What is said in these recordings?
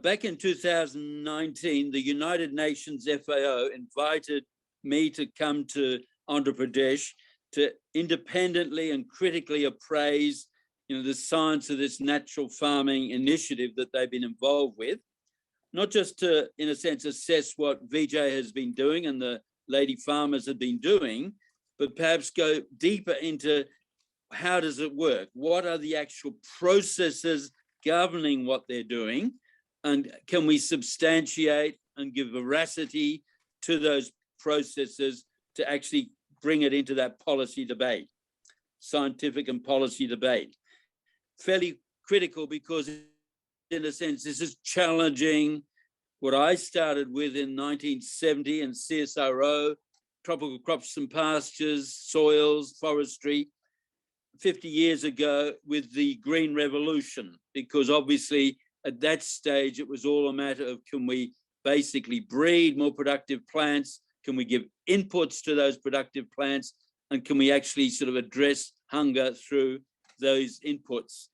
back in 2019, the United Nations FAO invited me to come to Andhra Pradesh to independently and critically appraise, the science of this natural farming initiative that they've been involved with, not just to, in a sense, assess what VJ has been doing and the lady farmers have been doing, but perhaps go deeper into how does it work? What are the actual processes governing what they're doing? And can we substantiate and give veracity to those processes to actually bring it into that policy debate, scientific and policy debate? Fairly critical because, in a sense, this is challenging what I started with in 1970 in CSRO, tropical crops and pastures, soils, forestry, 50 years ago with the Green Revolution, because obviously at that stage it was all a matter of, can we basically breed more productive plants? Can we give inputs to those productive plants? And can we actually sort of address hunger through those inputs?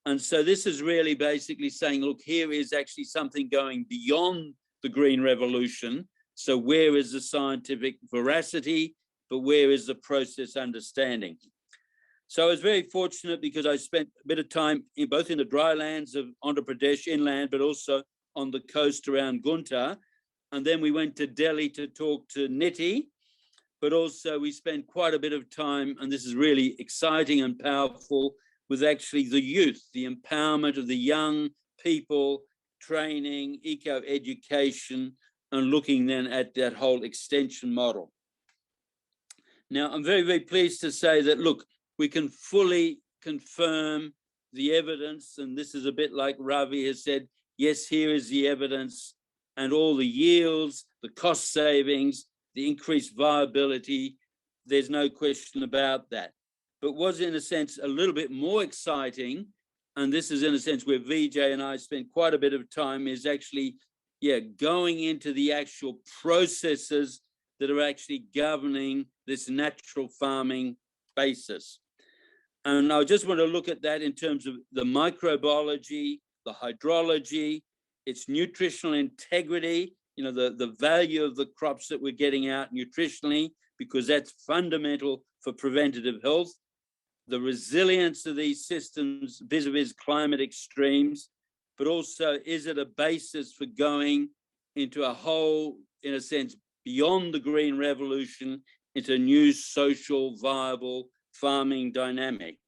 And so this is really basically saying, look, here is actually something going beyond the Green Revolution. So where is the scientific veracity, but where is the process understanding? So I was very fortunate because I spent a bit of time both in the dry lands of Andhra Pradesh inland, but also on the coast around Guntur. And then we went to Delhi to talk to Niti, but also we spent quite a bit of time, and this is really exciting and powerful, with actually the youth, the empowerment of the young people, training, eco-education, and looking then at that whole extension model. Now, I'm very, very pleased to say that, look, we can fully confirm the evidence, and this is a bit like Ravi has said, yes, here is the evidence, and all the yields, the cost savings, the increased viability, there's no question about that. But was in a sense a little bit more exciting, and this is in a sense where VJ and I spent quite a bit of time, is actually, going into the actual processes that are actually governing this natural farming basis. And I just want to look at that in terms of the microbiology, the hydrology, its nutritional integrity, the value of the crops that we're getting out nutritionally, because that's fundamental for preventative health, the resilience of these systems vis-a-vis climate extremes, but also is it a basis for going into a whole, in a sense, beyond the Green Revolution, into a new social viable farming dynamic.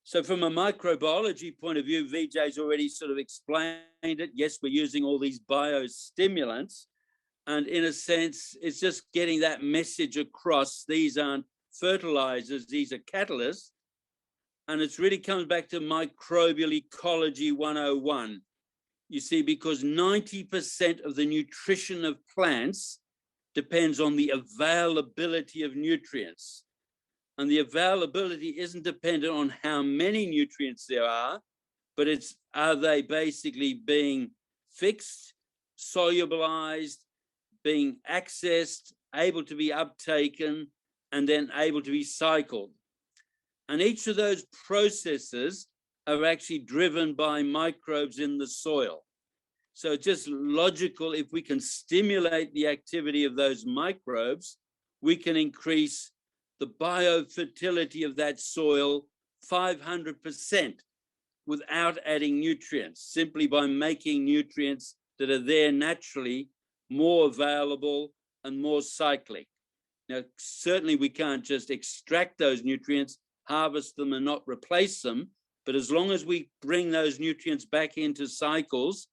So from a microbiology point of view, VJ's already sort of explained it. Yes, we're using all these biostimulants, and in a sense, it's just getting that message across. These aren't fertilizers, these are catalysts. And it really comes back to microbial ecology 101. You see, because 90% of the nutrition of plants depends on the availability of nutrients. And the availability isn't dependent on how many nutrients there are, but are they basically being fixed, solubilized, being accessed, able to be uptaken, and then able to be cycled. And each of those processes are actually driven by microbes in the soil. So it's just logical, if we can stimulate the activity of those microbes, we can increase the biofertility of that soil 500% without adding nutrients, simply by making nutrients that are there naturally more available and more cyclic. Now, certainly we can't just extract those nutrients, harvest them and not replace them, but as long as we bring those nutrients back into cycles,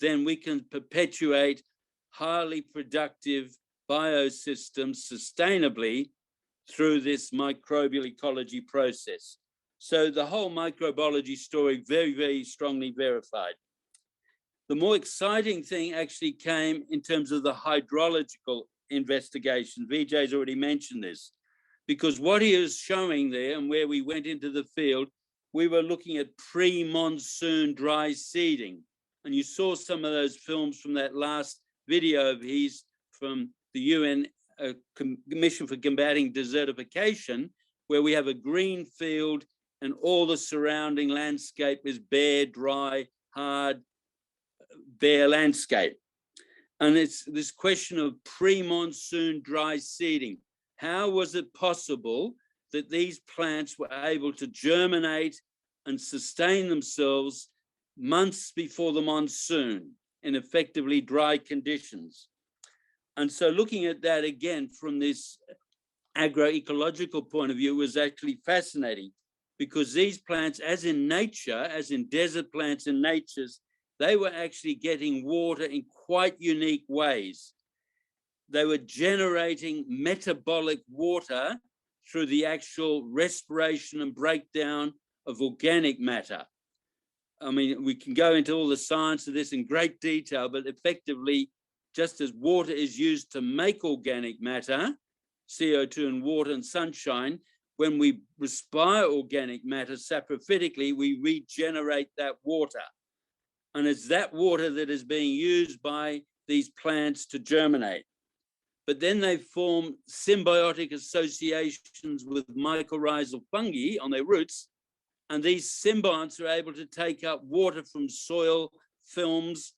then we can perpetuate highly productive biosystems sustainably through this microbial ecology process. So the whole microbiology story very, very strongly verified. The more exciting thing actually came in terms of the hydrological investigation. Vijay's already mentioned this, because what he is showing there, and where we went into the field, we were looking at pre-monsoon dry seeding. And you saw some of those films from that last video of his from the UN Commission for Combating Desertification, where we have a green field and all the surrounding landscape is bare, dry, hard, bare landscape. And it's this question of pre-monsoon dry seeding. How was it possible that these plants were able to germinate and sustain themselves months before the monsoon in effectively dry conditions? And so looking at that again from this agroecological point of view was actually fascinating, because these plants, as in nature, as in desert plants in natures, they were actually getting water in quite unique ways. They were generating metabolic water through the actual respiration and breakdown of organic matter. I mean, we can go into all the science of this in great detail, but effectively, just as water is used to make organic matter, CO2 and water and sunshine, when we respire organic matter saprophytically, we regenerate that water. And it's that water that is being used by these plants to germinate. But then they form symbiotic associations with mycorrhizal fungi on their roots, and these symbionts are able to take up water from soil films,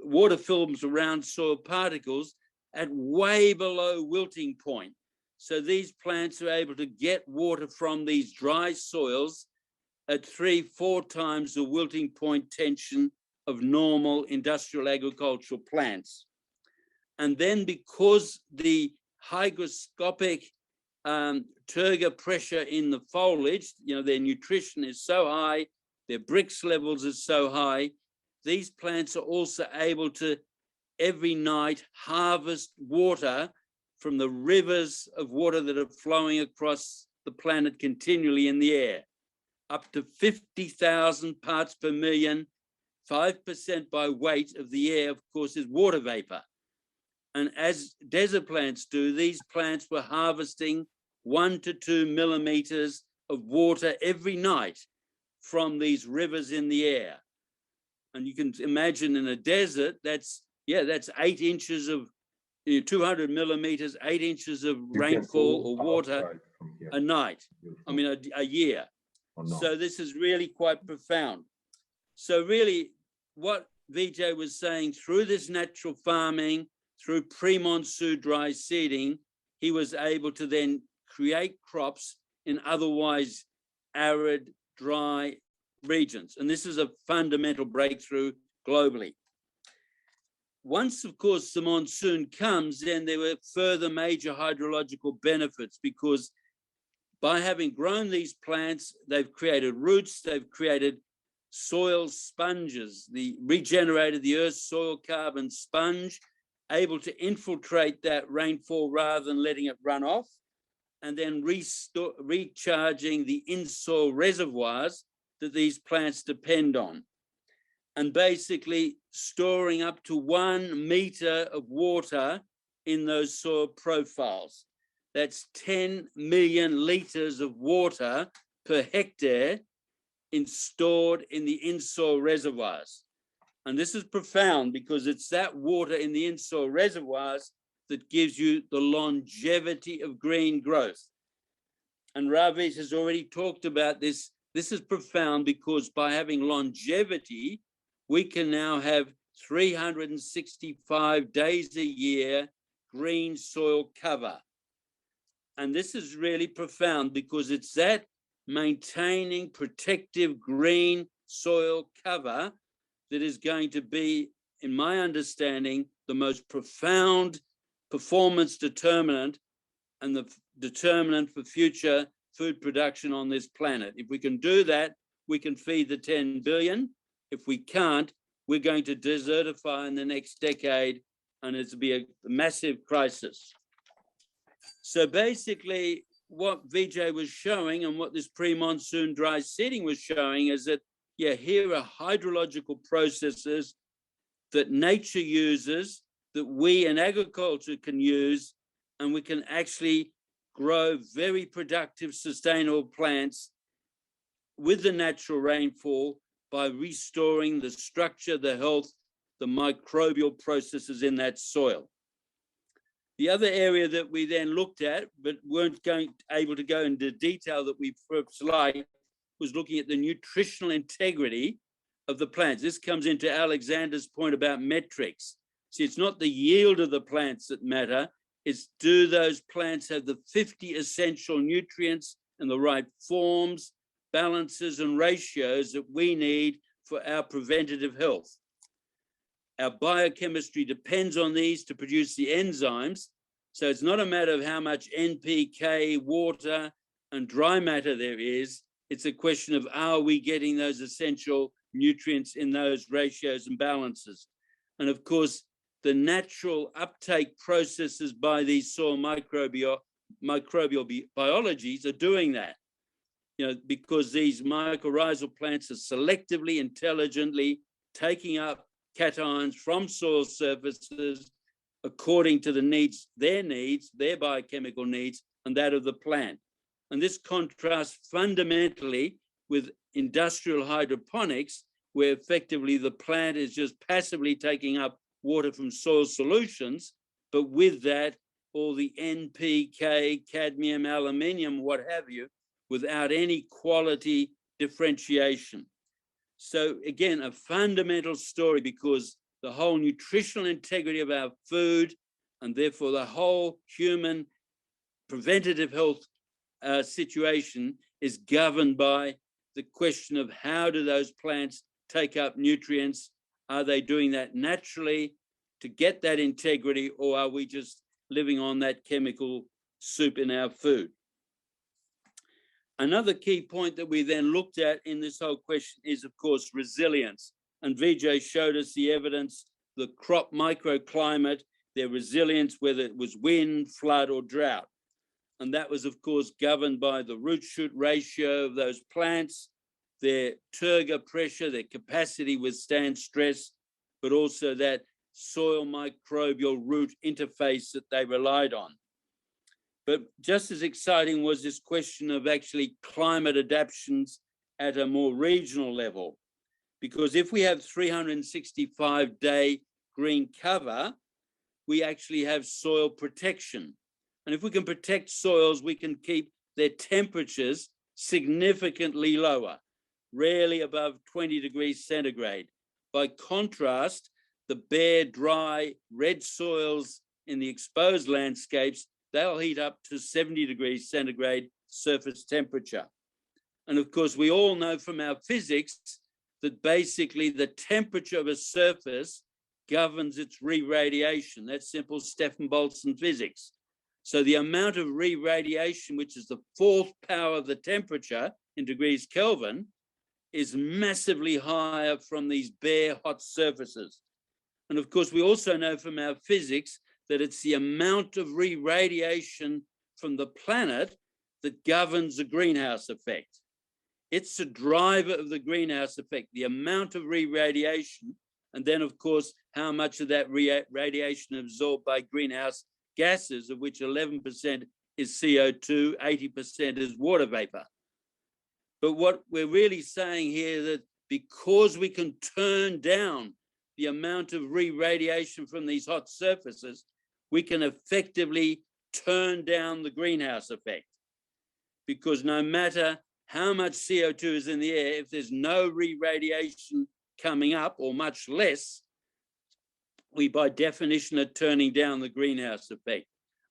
water films around soil particles at way below wilting point. So these plants are able to get water from these dry soils at 3-4 times the wilting point tension of normal industrial agricultural plants. And then because the hygroscopic turgor pressure in the foliage, their nutrition is so high, their Brix levels are so high, these plants are also able to every night harvest water from the rivers of water that are flowing across the planet continually in the air, up to 50,000 parts per million. 5% by weight of the air, of course, is water vapor. And as desert plants do, these plants were harvesting 1 to 2 millimeters of water every night from these rivers in the air. And you can imagine in a desert, that's 8 inches of 200 millimeters, 8 inches of rainfall or water a night, a year. So this is really quite profound. So really what Vijay was saying, through this natural farming, through pre-monsoon dry seeding, he was able to then create crops in otherwise arid, dry regions. And this is a fundamental breakthrough globally. Once, of course, the monsoon comes, then there were further major hydrological benefits, because by having grown these plants, they've created roots, they've created soil sponges, regenerated the Earth's soil carbon sponge, able to infiltrate that rainfall rather than letting it run off, and then recharging the in-soil reservoirs that these plants depend on, and basically storing up to 1 meter of water in those soil profiles. That's 10 million liters of water per hectare stored in the in-soil reservoirs. And this is profound, because it's that water in the in-soil reservoirs that gives you the longevity of green growth. And Ravi has already talked about this. This is profound because by having longevity, we can now have 365 days a year green soil cover. And this is really profound because it's that maintaining protective green soil cover that is going to be, in my understanding, the most profound performance determinant and the determinant for future food production on this planet. If we can do that, we can feed the 10 billion. If we can't, we're going to desertify in the next decade, and it'll be a massive crisis. So basically, what Vijay was showing and what this pre-monsoon dry seeding was showing is that, here are hydrological processes that nature uses, that we in agriculture can use, and we can actually grow very productive, sustainable plants with the natural rainfall by restoring the structure, the health, the microbial processes in that soil. The other area that we then looked at, but weren't able to go into detail that we perhaps like, was looking at the nutritional integrity of the plants. This comes into Alexander's point about metrics. See, it's not the yield of the plants that matter, it's do those plants have the 50 essential nutrients in the right forms, balances, and ratios that we need for our preventative health. Our biochemistry depends on these to produce the enzymes. So it's not a matter of how much NPK, water, and dry matter there is. It's a question of, are we getting those essential nutrients in those ratios and balances? And of course, the natural uptake processes by these soil microbial biologies are doing that. You know, because these mycorrhizal plants are selectively, intelligently taking up cations from soil surfaces according to the needs, their biochemical needs, and that of the plant. And this contrasts fundamentally with industrial hydroponics, where effectively the plant is just passively taking up water from soil solutions, but with that, all the NPK, cadmium, aluminium, what have you, without any quality differentiation. So again, a fundamental story, because the whole nutritional integrity of our food, and therefore the whole human preventative health situation, is governed by the question of how do those plants take up nutrients? Are they doing that naturally to get that integrity, or are we just living on that chemical soup in our food? Another key point that we then looked at in this whole question is, of course, resilience. And Vijay showed us the evidence, the crop microclimate, their resilience, whether it was wind, flood, or drought. And that was, of course, governed by the root-shoot ratio of those plants, their turgor pressure, their capacity to withstand stress, but also that soil microbial root interface that they relied on. But just as exciting was this question of actually climate adaptations at a more regional level. Because if we have 365-day green cover, we actually have soil protection. And if we can protect soils, we can keep their temperatures significantly lower, rarely above 20 degrees centigrade. By contrast, the bare, dry, red soils in the exposed landscapes, they'll heat up to 70 degrees centigrade surface temperature. And of course, we all know from our physics that basically the temperature of a surface governs its re-radiation. That's simple Stefan-Boltzmann physics. So the amount of re-radiation, which is the fourth power of the temperature in degrees Kelvin, is massively higher from these bare, hot surfaces. And of course, we also know from our physics that it's the amount of re-radiation from the planet that governs the greenhouse effect. It's the driver of the greenhouse effect, the amount of re-radiation, and then, of course, how much of that radiation absorbed by greenhouse gases, of which 11% is CO2, 80% is water vapor. But what we're really saying here, that because we can turn down the amount of re-radiation from these hot surfaces, we can effectively turn down the greenhouse effect. Because no matter how much CO2 is in the air, if there's no re-radiation coming up, or much less, we by definition are turning down the greenhouse effect.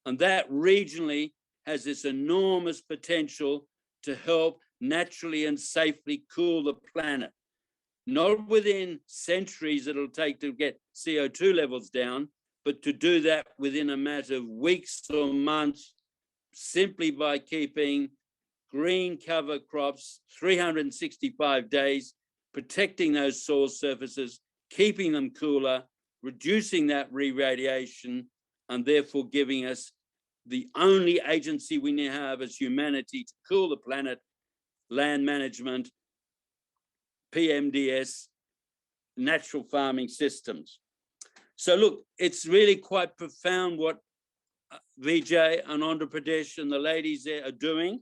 And that regionally has this enormous potential to help naturally and safely cool the planet. Not within centuries it'll take to get CO2 levels down, but to do that within a matter of weeks or months, simply by keeping green cover crops 365 days, protecting those soil surfaces, keeping them cooler, reducing that re-radiation, and therefore giving us the only agency we now have as humanity to cool the planet: land management, PMDS, natural farming systems. So look, it's really quite profound what Vijay and Andhra Pradesh and the ladies there are doing,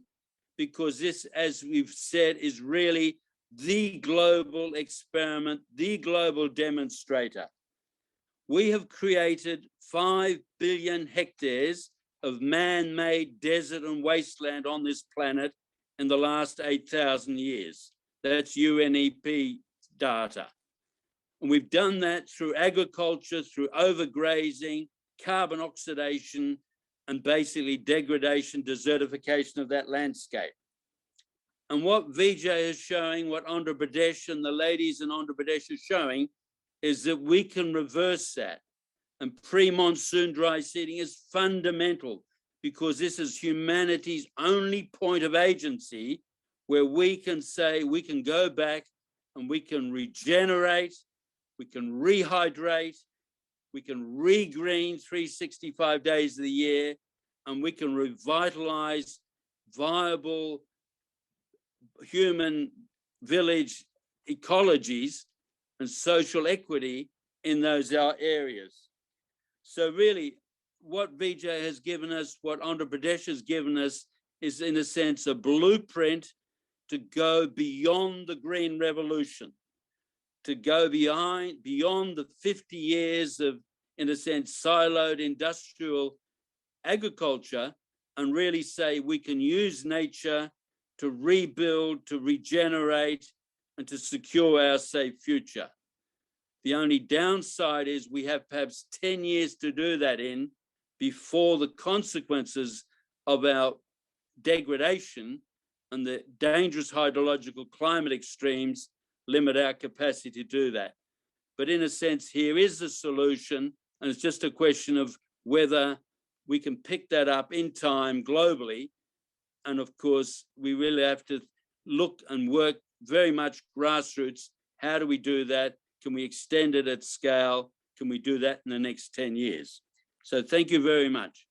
because this, as we've said, is really the global experiment, the global demonstrator. We have created 5 billion hectares of man-made desert and wasteland on this planet in the last 8,000 years. That's UNEP data. And we've done that through agriculture, through overgrazing, carbon oxidation, and basically degradation, desertification of that landscape. And what Vijay is showing, what Andhra Pradesh and the ladies in Andhra Pradesh are showing, is that we can reverse that. And pre-monsoon dry seeding is fundamental because this is humanity's only point of agency where we can say we can go back and we can regenerate, we can rehydrate, we can regreen 365 days of the year, and we can revitalize viable human village ecologies and social equity in those areas. So really, what Vijay has given us, what Andhra Pradesh has given us, is in a sense a blueprint to go beyond the green revolution, to go beyond the 50 years of, in a sense, siloed industrial agriculture, and really say we can use nature to rebuild, to regenerate, and to secure our safe future. The only downside is we have perhaps 10 years to do that in before the consequences of our degradation and the dangerous hydrological climate extremes limit our capacity to do that. But in a sense, here is the solution, and it's just a question of whether we can pick that up in time globally. And of course, we really have to look and work very much grassroots. How do we do that? Can we extend it at scale? Can we do that in the next 10 years? So thank you very much.